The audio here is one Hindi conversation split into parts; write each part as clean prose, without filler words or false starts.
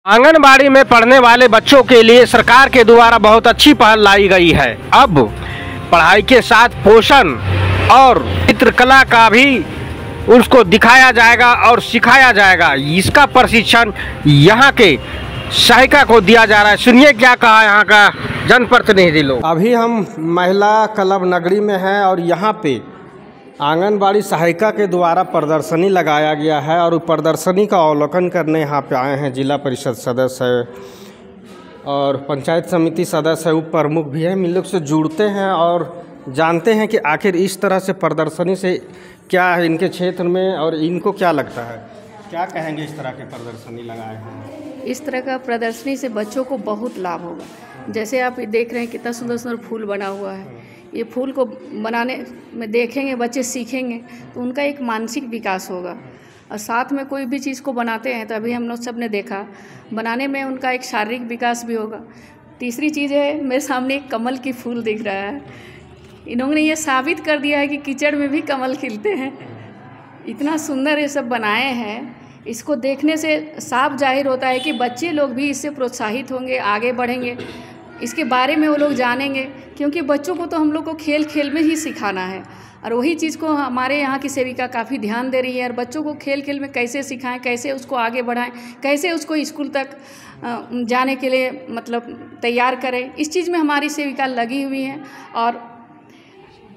आंगनबाड़ी में पढ़ने वाले बच्चों के लिए सरकार के द्वारा बहुत अच्छी पहल लाई गई है। अब पढ़ाई के साथ पोषण और चित्रकला का भी उसको दिखाया जाएगा और सिखाया जाएगा। इसका प्रशिक्षण यहाँ के सहायिका को दिया जा रहा है। सुनिए क्या कहा यहाँ का जनप्रतिनिधि लोग। अभी हम महिला क्लब नगरी में हैं और यहाँ पे आंगनबाड़ी सहायिका के द्वारा प्रदर्शनी लगाया गया है और प्रदर्शनी का अवलोकन करने यहाँ पे आए हैं। जिला परिषद सदस्य है और पंचायत समिति सदस्य है, उप प्रमुख भी है। इन लोग से जुड़ते हैं और जानते हैं कि आखिर इस तरह से प्रदर्शनी से क्या है इनके क्षेत्र में और इनको क्या लगता है। क्या कहेंगे इस तरह के प्रदर्शनी लगाए हैं? इस तरह का प्रदर्शनी से बच्चों को बहुत लाभ होगा। जैसे आप देख रहे हैं कितना सुंदर सुंदर फूल बना हुआ है। ये फूल को बनाने में देखेंगे बच्चे, सीखेंगे तो उनका एक मानसिक विकास होगा। और साथ में कोई भी चीज़ को बनाते हैं तो अभी हम लोग सब ने देखा बनाने में उनका एक शारीरिक विकास भी होगा। तीसरी चीज़ है, मेरे सामने एक कमल की फूल दिख रहा है। इन्होंने ये साबित कर दिया है कि कीचड़ में भी कमल खिलते हैं। इतना सुंदर ये सब बनाए हैं। इसको देखने से साफ जाहिर होता है कि बच्चे लोग भी इससे प्रोत्साहित होंगे, आगे बढ़ेंगे, इसके बारे में वो लोग जानेंगे। क्योंकि बच्चों को तो हम लोग को खेल खेल में ही सिखाना है और वही चीज़ को हमारे यहाँ की सेविका काफ़ी ध्यान दे रही है। और बच्चों को खेल खेल में कैसे सिखाएं, कैसे उसको आगे बढ़ाएं, कैसे उसको स्कूल तक जाने के लिए मतलब तैयार करें, इस चीज़ में हमारी सेविका लगी हुई हैं। और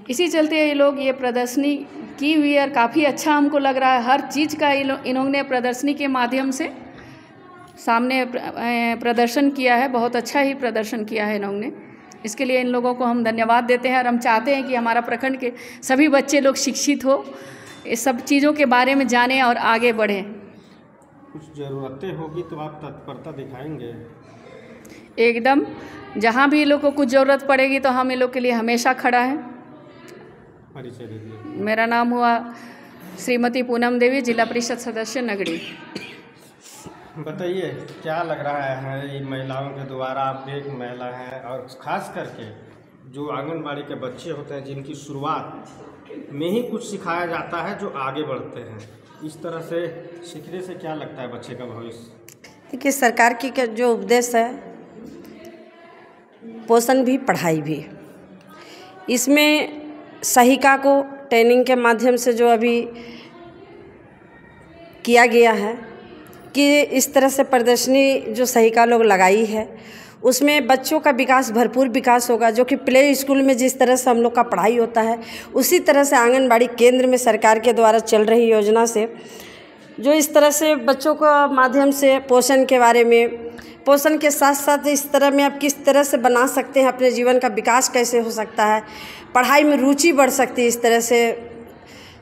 इसी चलते ये लोग ये प्रदर्शनी की हुई है और काफ़ी अच्छा हमको लग रहा है। हर चीज़ का इन्होंने प्रदर्शनी के माध्यम से सामने प्रदर्शन किया है। बहुत अच्छा ही प्रदर्शन किया है इन्होंने। इसके लिए इन लोगों को हम धन्यवाद देते हैं और हम चाहते हैं कि हमारा प्रखंड के सभी बच्चे लोग शिक्षित हो, इस सब चीज़ों के बारे में जानें और आगे बढ़ें। कुछ ज़रूरतें होगी तो आप तत्परता दिखाएंगे? एकदम, जहाँ भी ये लोग को कुछ ज़रूरत पड़ेगी तो हम ये लोग के लिए हमेशा खड़ा है। परिचय दीजिए। मेरा नाम हुआ श्रीमती पूनम देवी, जिला परिषद सदस्य नगरी। बताइए क्या लग रहा है ये महिलाओं के द्वारा? आप एक महिला हैं और ख़ास करके जो आंगनबाड़ी के बच्चे होते हैं जिनकी शुरुआत में ही कुछ सिखाया जाता है जो आगे बढ़ते हैं, इस तरह से सीखने से क्या लगता है बच्चे का भविष्य? देखिए, सरकार की जो उपदेश है पोषण भी पढ़ाई भी, इसमें सहायिका को ट्रेनिंग के माध्यम से जो अभी किया गया है कि इस तरह से प्रदर्शनी जो सहायिका लोग लगाई है उसमें बच्चों का विकास, भरपूर विकास होगा। जो कि प्ले स्कूल में जिस तरह से हम लोग का पढ़ाई होता है उसी तरह से आंगनबाड़ी केंद्र में सरकार के द्वारा चल रही योजना से जो इस तरह से बच्चों को माध्यम से पोषण के बारे में, पोषण के साथ साथ इस तरह में आप किस तरह से बना सकते हैं, अपने जीवन का विकास कैसे हो सकता है, पढ़ाई में रुचि बढ़ सकती है इस तरह से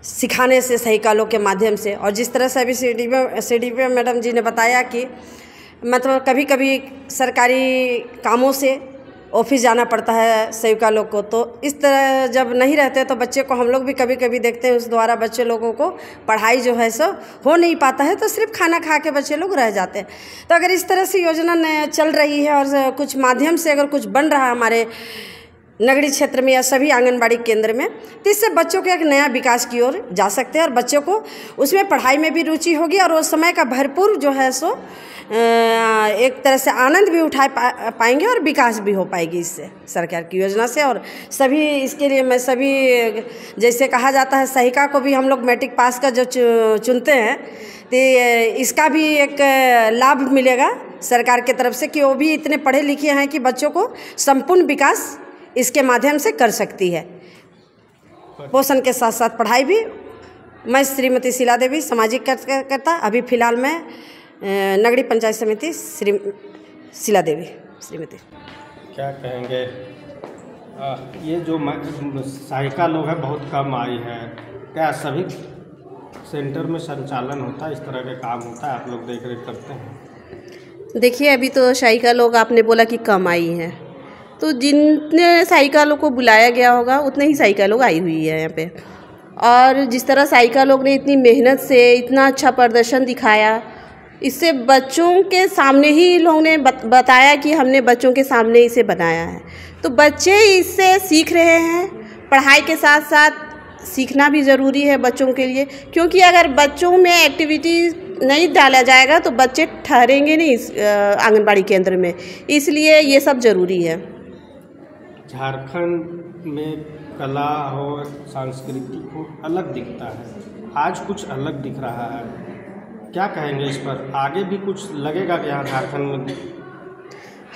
सिखाने से सहायिका लोग के माध्यम से। और जिस तरह से अभी CDPO मैडम जी ने बताया कि मतलब कभी कभी सरकारी कामों से ऑफिस जाना पड़ता है सहायिका लोग को, तो इस तरह जब नहीं रहते तो बच्चे को हम लोग भी कभी कभी देखते हैं उस द्वारा बच्चे लोगों को पढ़ाई जो है सो हो नहीं पाता है, तो सिर्फ खाना खा के बच्चे लोग रह जाते हैं। तो अगर इस तरह से योजना चल रही है और कुछ माध्यम से अगर कुछ बन रहा है हमारे नगरीय क्षेत्र में या सभी आंगनबाड़ी केंद्र में, तो इससे बच्चों के एक नया विकास की ओर जा सकते हैं और बच्चों को उसमें पढ़ाई में भी रुचि होगी और उस समय का भरपूर जो है सो एक तरह से आनंद भी उठा पाएंगे और विकास भी हो पाएगी इससे सरकार की योजना से। और सभी इसके लिए मैं सभी, जैसे कहा जाता है सहायिका को भी हम लोग मैट्रिक पास का जो चुनते हैं तो इसका भी एक लाभ मिलेगा सरकार की तरफ से कि वो भी इतने पढ़े लिखे हैं कि बच्चों को संपूर्ण विकास इसके माध्यम से कर सकती है। पोषण के साथ साथ पढ़ाई भी। मैं श्रीमती शीला देवी, सामाजिक कार्यकर्ता, अभी फ़िलहाल मैं नगरीय पंचायत समिति शीला देवी श्रीमती। क्या कहेंगे ये जो सहायिका लोग हैं बहुत कम आई है, क्या सभी सेंटर में संचालन होता है, इस तरह के काम होता है, आप लोग देख रेख करते हैं? देखिए, अभी तो सहायिका लोग आपने बोला कि कम आई हैं, तो जितने सहायिका लोग को बुलाया गया होगा उतने ही सहायिका लोग आई हुई है यहाँ पे। और जिस तरह सहायिका लोग ने इतनी मेहनत से इतना अच्छा प्रदर्शन दिखाया, इससे बच्चों के सामने ही लोगों ने बताया कि हमने बच्चों के सामने इसे बनाया है, तो बच्चे इससे सीख रहे हैं। पढ़ाई के साथ साथ सीखना भी ज़रूरी है बच्चों के लिए, क्योंकि अगर बच्चों में एक्टिविटी नहीं डाला जाएगा तो बच्चे ठहरेंगे नहीं इस आंगनबाड़ी केंद्र में, इसलिए ये सब ज़रूरी है। झारखंड में कला और संस्कृति को अलग दिखता है, आज कुछ अलग दिख रहा है, क्या कहेंगे इस पर? आगे भी कुछ लगेगा कि यहाँ झारखंड में?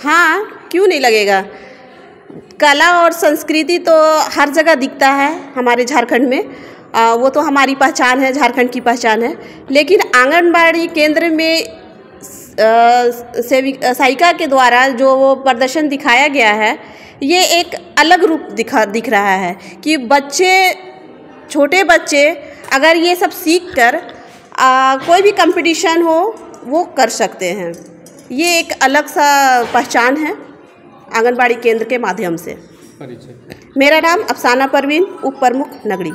हाँ, क्यों नहीं लगेगा। कला और संस्कृति तो हर जगह दिखता है हमारे झारखंड में, वो तो हमारी पहचान है, झारखंड की पहचान है। लेकिन आंगनबाड़ी केंद्र में सहायिका के द्वारा जो वो प्रदर्शन दिखाया गया है, ये एक अलग रूप दिख रहा है कि बच्चे, छोटे बच्चे अगर ये सब सीख कर कोई भी कंपटीशन हो वो कर सकते हैं। ये एक अलग सा पहचान है आंगनबाड़ी केंद्र के माध्यम से। परिचय। मेरा नाम अफसाना परवीन, उप प्रमुख नगरी।